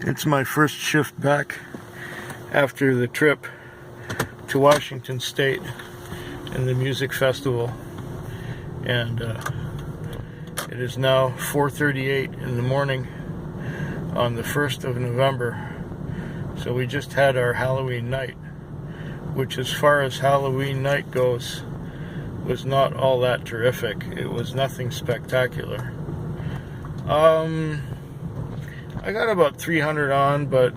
It's my first shift back after the trip to Washington State and the music festival, and it is now 4:38 in the morning on the 1st of November. So we just had our Halloween night, which, as far as Halloween night goes, was not all that terrific. It was nothing spectacular. I got about 300 on, but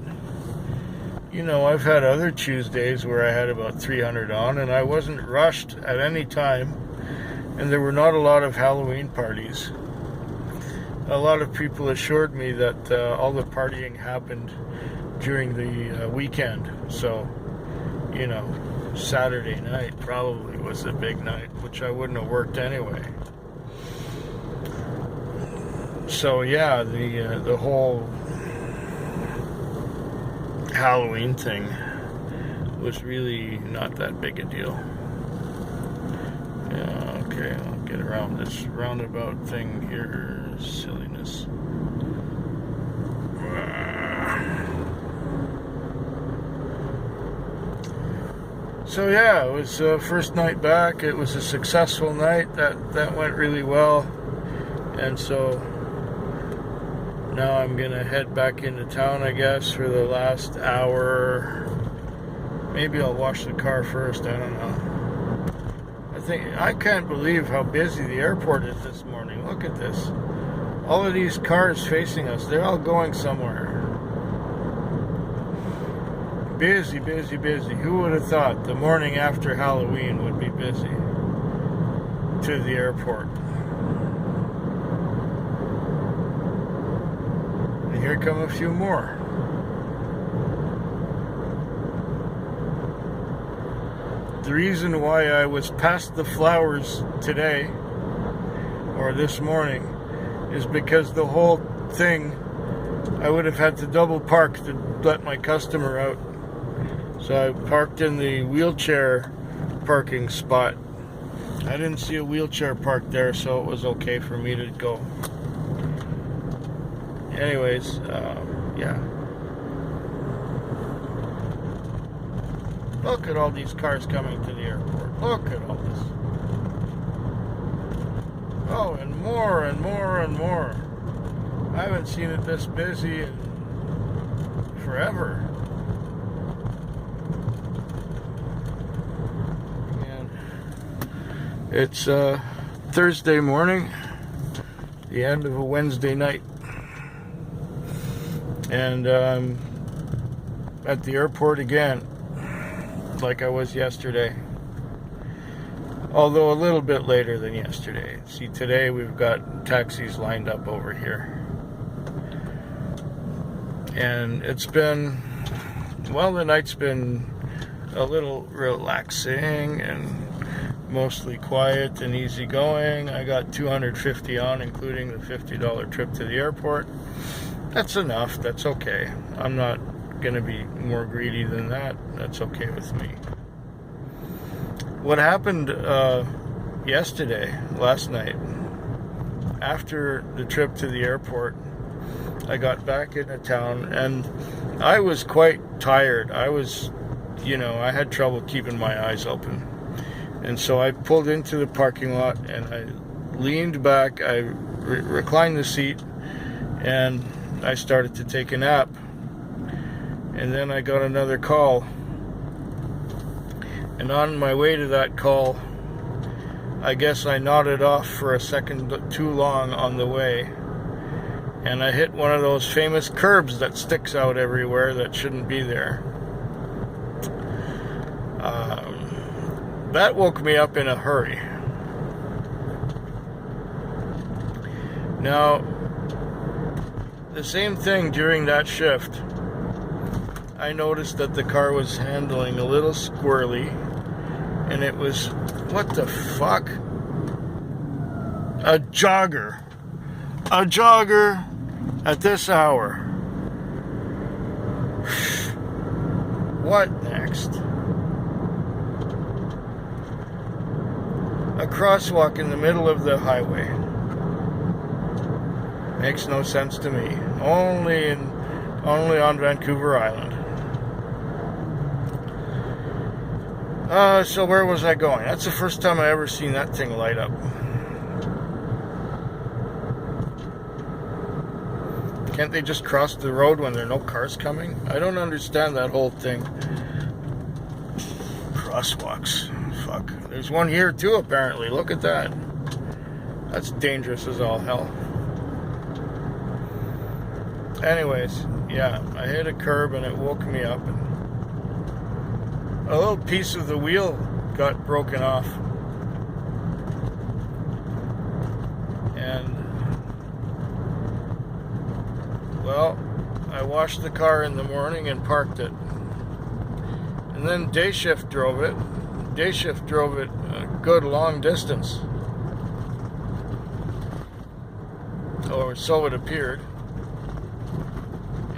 you know, I've had other Tuesdays where I had about 300 on, and I wasn't rushed at any time, and there were not a lot of Halloween parties. A lot of people assured me that all the partying happened during the weekend, so, you know, Saturday night probably was a big night, which I wouldn't have worked anyway. So yeah, the whole Halloween thing was really not that big a deal. Yeah, okay, I'll get around this roundabout thing here. Silliness. So yeah, it was first night back. It was a successful night. That went really well, and so now I'm gonna head back into town, I guess, for the last hour. Maybe I'll wash the car first, I don't know. I can't believe how busy the airport is this morning. Look at this. All of these cars facing us, they're all going somewhere. Busy, busy, busy. Who would have thought the morning after Halloween would be busy to the airport? Here come a few more. The reason why I was past the flowers today, or this morning, is because the whole thing, I would have had to double park to let my customer out. So I parked in the wheelchair parking spot. I didn't see a wheelchair parked there, so it was okay for me to go. Anyways, yeah. Look at all these cars coming to the airport. Look at all this. Oh, and more and more and more. I haven't seen it this busy in forever. And it's Thursday morning, the end of a Wednesday night. And at the airport again, like I was yesterday. Although a little bit later than yesterday. See, today we've got taxis lined up over here. And it's been, well, the night's been a little relaxing and mostly quiet and easygoing. I got 250 on, including the $50 trip to the airport. That's enough. That's okay. I'm not going to be more greedy than that. That's okay with me. What happened last night, after the trip to the airport, I got back into town and I was quite tired. I had trouble keeping my eyes open. And so I pulled into the parking lot and I leaned back, I reclined the seat, and I started to take a nap. And then I got another call. And on my way to that call, I guess I nodded off for a second too long on the way. And I hit one of those famous curbs that sticks out everywhere that shouldn't be there. That woke me up in a hurry. Now, the same thing during that shift. I noticed that the car was handling a little squirrely, and it was, what the fuck? A jogger at this hour. What next? A crosswalk in the middle of the highway. Makes no sense to me. Only in only on Vancouver Island. So where was I going? That's the first time I ever seen that thing light up. Can't they just cross the road when there are no cars coming? I don't understand that whole thing. Crosswalks. Fuck. There's one here too, apparently. Look at that. That's dangerous as all hell. Anyways, yeah, I hit a curb and it woke me up. And a little piece of the wheel got broken off. And, well, I washed the car in the morning and parked it. And then day shift drove it. Day shift drove it a good long distance. Or so it appeared.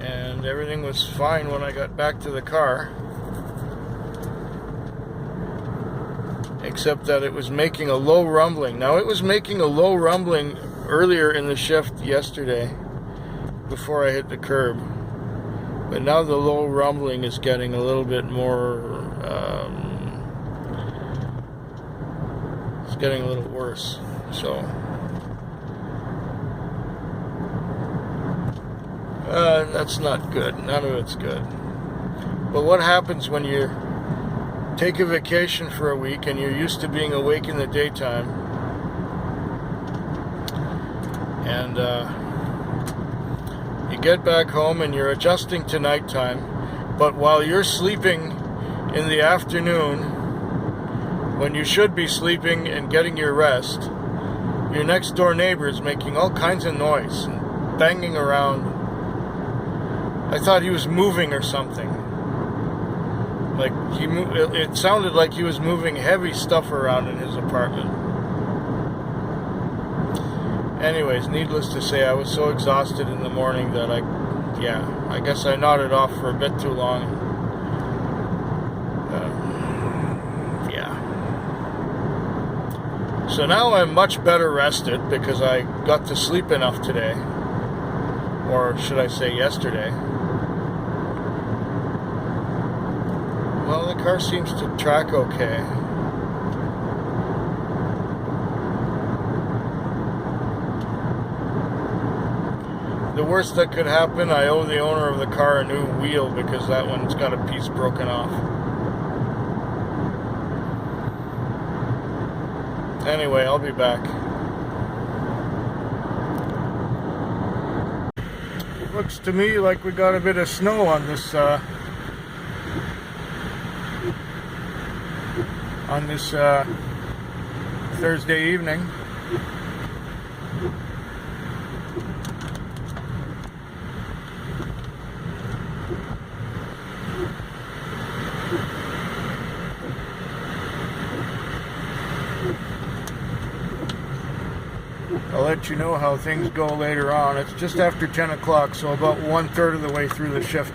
And everything was fine when I got back to the car. Except that it was making a low rumbling. Now, it was making a low rumbling earlier in the shift yesterday before I hit the curb. But now the low rumbling is getting a little bit more, it's getting a little worse. So, that's not good. None of it's good. But what happens when you take a vacation for a week and you're used to being awake in the daytime, and you get back home and you're adjusting to nighttime, but while you're sleeping in the afternoon, when you should be sleeping and getting your rest, your next door neighbor is making all kinds of noise and banging around. I thought he was moving or something. Like, it sounded like he was moving heavy stuff around in his apartment. Anyways, needless to say, I was so exhausted in the morning that I guess I nodded off for a bit too long. So now I'm much better rested because I got to sleep enough today. Or should I say yesterday. Well, the car seems to track okay. The worst that could happen, I owe the owner of the car a new wheel because that one's got a piece broken off. Anyway, I'll be back. Looks to me like we got a bit of snow on this Thursday evening. I'll let you know how things go later on. It's just after 10 o'clock, so about 1/3 of the way through the shift.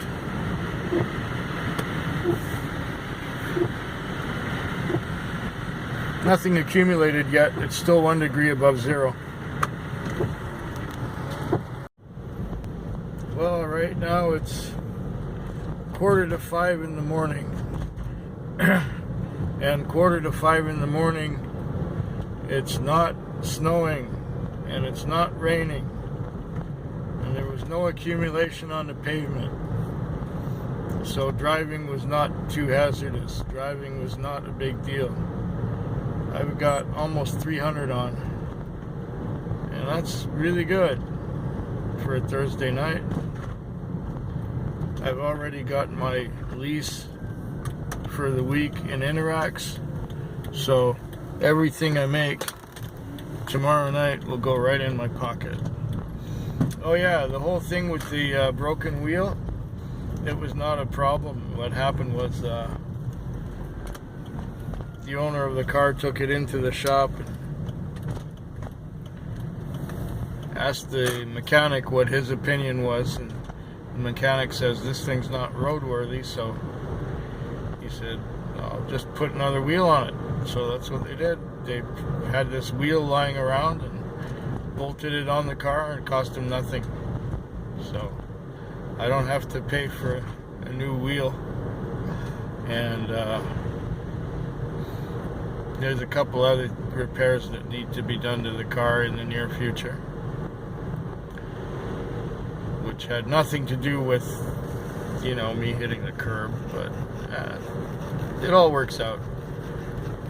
Nothing accumulated yet. It's still 1 degree above zero. Well, right now it's 4:45 in the morning. And 4:45 in the morning, it's not snowing and it's not raining. And there was no accumulation on the pavement. So driving was not too hazardous. Driving was not a big deal. I've got almost 300 on. And that's really good for a Thursday night. I've already got my lease for the week in Interax. So everything I make tomorrow night will go right in my pocket. Oh yeah, the whole thing with the broken wheel, it was not a problem. What happened was the owner of the car took it into the shop and asked the mechanic what his opinion was, and the mechanic says this thing's not roadworthy, so he said, I'll just put another wheel on it. So that's what they did. They had this wheel lying around and bolted it on the car, and it cost them nothing. So I don't have to pay for a new wheel. And there's a couple other repairs that need to be done to the car in the near future, which had nothing to do with, you know, me hitting the curb, but it all works out.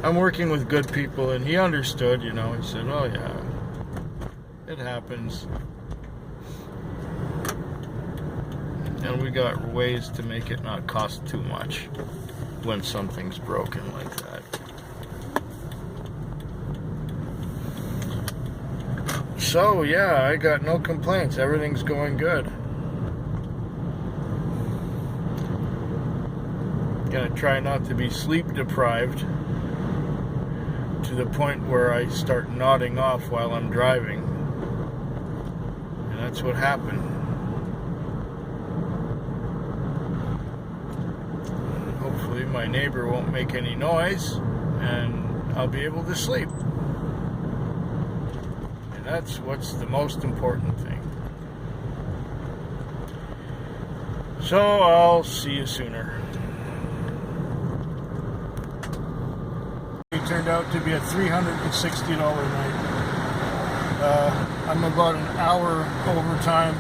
I'm working with good people, and he understood, you know. He said, oh yeah, it happens. And we got ways to make it not cost too much when something's broken like that. So yeah, I got no complaints. Everything's going good. Gonna try not to be sleep deprived to the point where I start nodding off while I'm driving. And that's what happened. Hopefully my neighbor won't make any noise and I'll be able to sleep. And that's what's the most important thing. So I'll see you sooner. It turned out to be a $360 night. I'm about an hour overtime,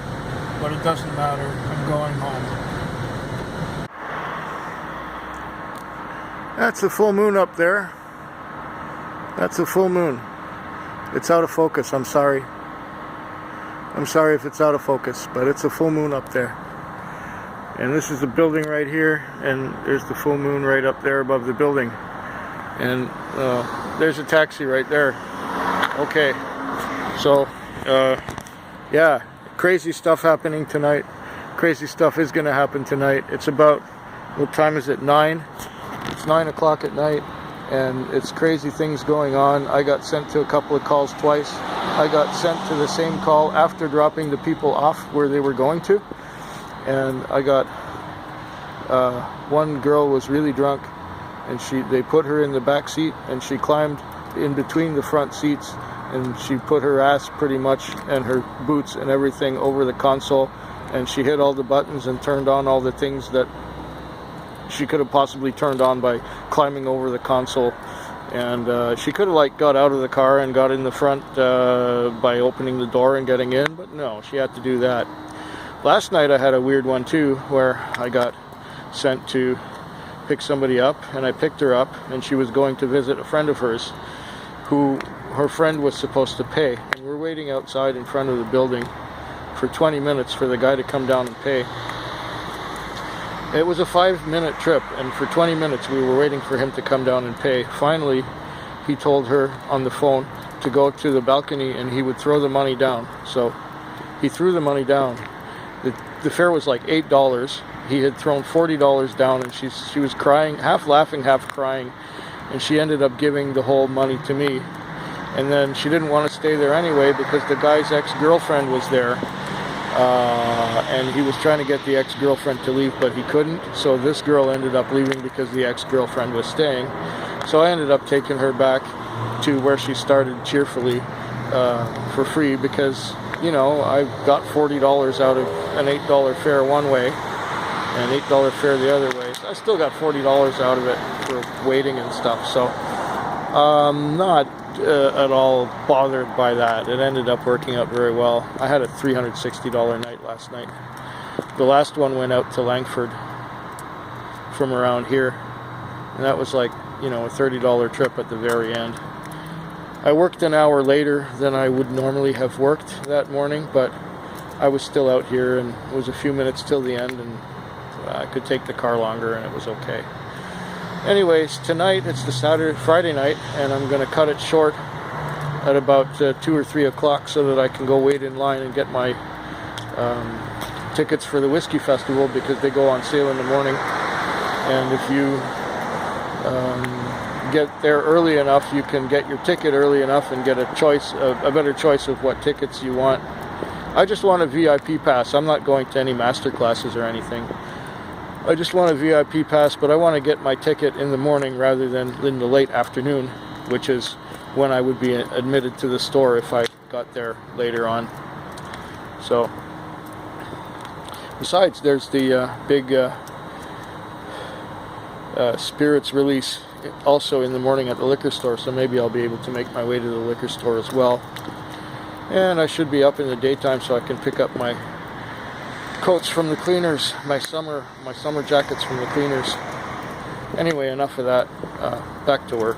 but it doesn't matter. I'm going home. That's a full moon up there. That's a full moon. It's out of focus. I'm sorry. I'm sorry if it's out of focus, but it's a full moon up there. And this is a building right here, and there's the full moon right up there above the building. And there's a taxi right there. Okay. So, yeah, crazy stuff happening tonight. Crazy stuff is going to happen tonight. It's about, what time is it? 9? It's 9 o'clock at night, and it's crazy things going on. I got sent to a couple of calls twice. I got sent to the same call after dropping the people off where they were going to. And I got, one girl was really drunk, and they put her in the back seat, and she climbed in between the front seats, and she put her ass pretty much and her boots and everything over the console, and she hit all the buttons and turned on all the things that she could have possibly turned on by climbing over the console. And she could have like got out of the car and got in the front by opening the door and getting in, but no, she had to do that. Last night I had a weird one too, where I got sent to pick somebody up, and I picked her up, and she was going to visit a friend of hers who her friend was supposed to pay, and we're waiting outside in front of the building for 20 minutes for the guy to come down and pay. It was a 5-minute trip, and for 20 minutes we were waiting for him to come down and pay. Finally, he told her on the phone to go to the balcony and he would throw the money down. So he threw the money down. The fare was like $8. He had thrown $40 down, and she was crying, half laughing, half crying, and she ended up giving the whole money to me. And then she didn't want to stay there anyway because the guy's ex-girlfriend was there. And he was trying to get the ex-girlfriend to leave, but he couldn't. So this girl ended up leaving because the ex-girlfriend was staying. So I ended up taking her back to where she started cheerfully for free because, you know, I got $40 out of an $8 fare one way and $8 fare the other way. So I still got $40 out of it for waiting and stuff. So not at all bothered by that. It ended up working out very well. I had a $360 night last night. The last one went out to Langford from around here, and that was like, you know, a $30 trip at the very end. I worked an hour later than I would normally have worked that morning, but I was still out here, and it was a few minutes till the end, and I could take the car longer, and it was okay. Anyways, tonight it's the Friday night, and I'm going to cut it short at about 2 or 3 o'clock so that I can go wait in line and get my tickets for the Whiskey Festival, because they go on sale in the morning. And if you get there early enough, you can get your ticket early enough and get a better choice of what tickets you want. I just want a VIP pass. I'm not going to any master classes or anything. I just want a VIP pass, but I want to get my ticket in the morning rather than in the late afternoon, which is when I would be admitted to the store if I got there later on. So Besides, there's the big spirits release also in the morning at the liquor store, so maybe I'll be able to make my way to the liquor store as well. And I should be up in the daytime so I can pick up my coats from the cleaners, my summer jackets from the cleaners. Anyway, enough of that. Back to work.